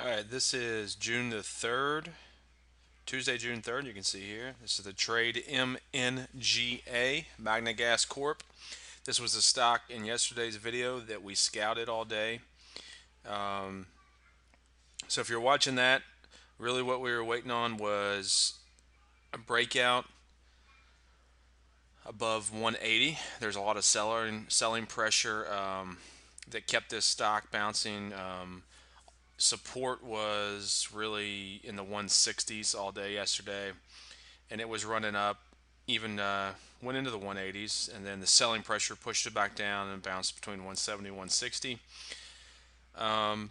All right, this is June the 3rd, Tuesday, June 3rd. You can see here. This is the trade MNGA, Magna Gas Corp. This was the stock in yesterday's video that we scouted all day. Um, so if you're watching that, really what we were waiting on was a breakout above 180. There's a lot of selling pressure that kept this stock bouncing. Support was really in the 160s all day yesterday, and it was running up, even went into the 180s, and then the selling pressure pushed it back down and bounced between 170 and 160. Um,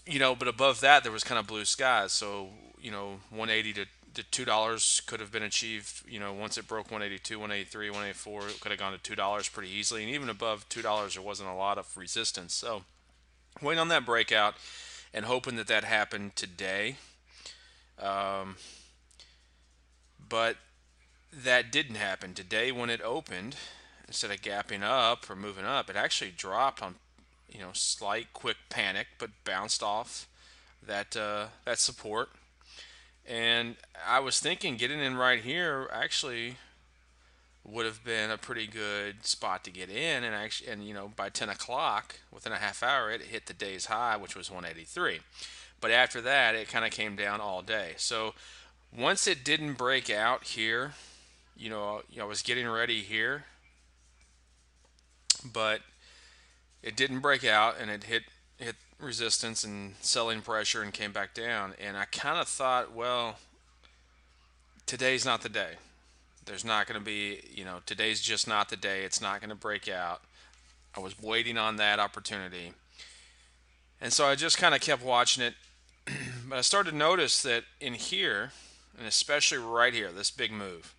but above that there was kind of blue skies. So 180 to $2 could have been achieved. Once it broke 182, 183, 184, it could have gone to $2 pretty easily. And even above $2, there wasn't a lot of resistance. So waiting on that breakout and hoping that that happened today. Um, but that didn't happen today when it opened. Instead of gapping up or moving up, it actually dropped on slight quick panic, but bounced off that support. And I was thinking getting in right here actually would have been a pretty good spot to get in, and actually, by 10 o'clock, within a half hour, it hit the day's high, which was 183. But after that, it kind of came down all day. So once it didn't break out here, I was getting ready here, but it didn't break out, and it hit resistance and selling pressure and came back down. And I kind of thought, well, today's not the day. There's not going to be, today's just not the day. It's not going to break out. I was waiting on that opportunity. And so I just kind of kept watching it. But I started to notice that in here, and especially right here, this big move,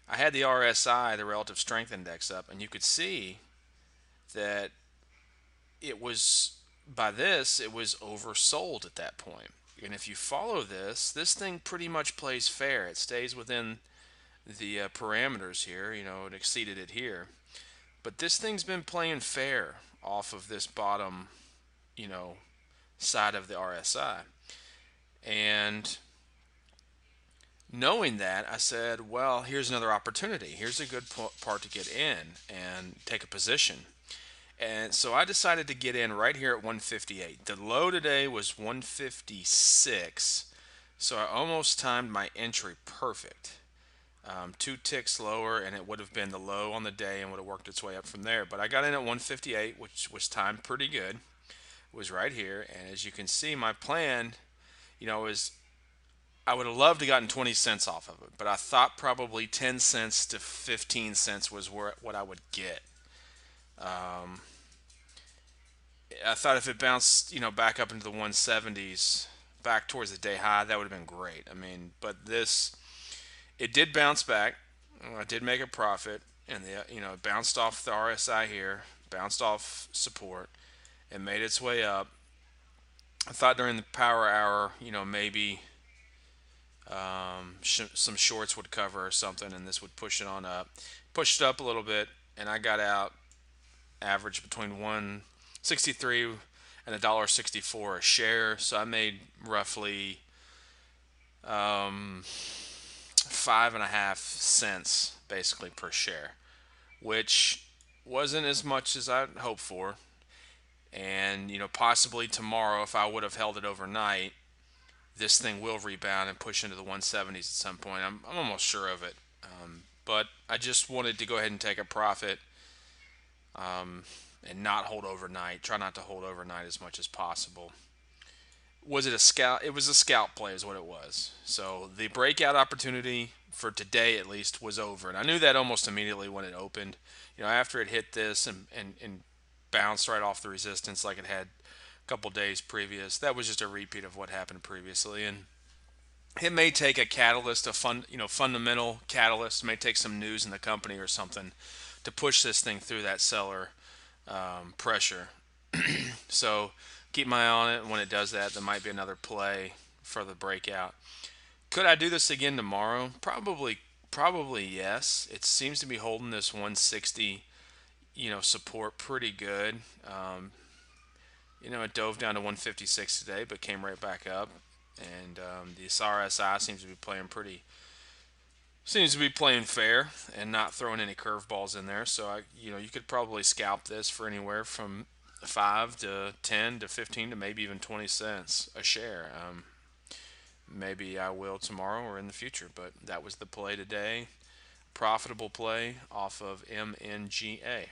I had the RSI, the relative strength index, up, and you could see that it was, by this, it was oversold at that point. And if you follow this thing pretty much plays fair. It stays within the parameters here. It exceeded it here. But this thing's been playing fair off of this bottom, you know, side of the RSI. And knowing that, I said, well, here's another opportunity. Here's a good part to get in and take a position. And so I decided to get in right here at 158. The low today was 156. So I almost timed my entry perfect. Two ticks lower, and it would have been the low on the day and would have worked its way up from there. But I got in at 158, which was timed pretty good. It was right here. And as you can see, my plan, is I would have loved to gotten 20 cents off of it, but I thought probably 10 cents to 15 cents was what I would get. Um, I thought if it bounced, back up into the 170s, back towards the day high, that would have been great. I mean, but it did bounce back. I did make a profit, and it bounced off the RSI here, bounced off support, and made its way up. I thought during the power hour, maybe some shorts would cover or something, and this would push it on up. Pushed it up a little bit, and I got out average between 163 and $1.64 a share. So I made roughly 5.5 cents basically per share, which wasn't as much as I'd hoped for. And possibly tomorrow, if I would have held it overnight, this thing will rebound and push into the 170s at some point. I'm almost sure of it. But I just wanted to go ahead and take a profit, and not hold overnight. Try not to hold overnight as much as possible. Was it a scout? It was a scout play, is what it was. So the breakout opportunity for today, at least, was over, and I knew that almost immediately when it opened. After it hit this and bounced right off the resistance like it had a couple days previous. That was just a repeat of what happened previously, and it may take a catalyst, fundamental catalyst. It may take some news in the company or something to push this thing through that seller pressure. So keep my eye on it. When it does that, there might be another play for the breakout. Could I do this again tomorrow? Probably yes. It seems to be holding this 160, support pretty good. It dove down to 156 today, but came right back up. And the RSI seems to be playing fair and not throwing any curveballs in there. So you could probably scalp this for anywhere from 5 to 10 to 15 to maybe even 20 cents a share. Maybe I will tomorrow or in the future, but that was the play today. Profitable play off of MNGA.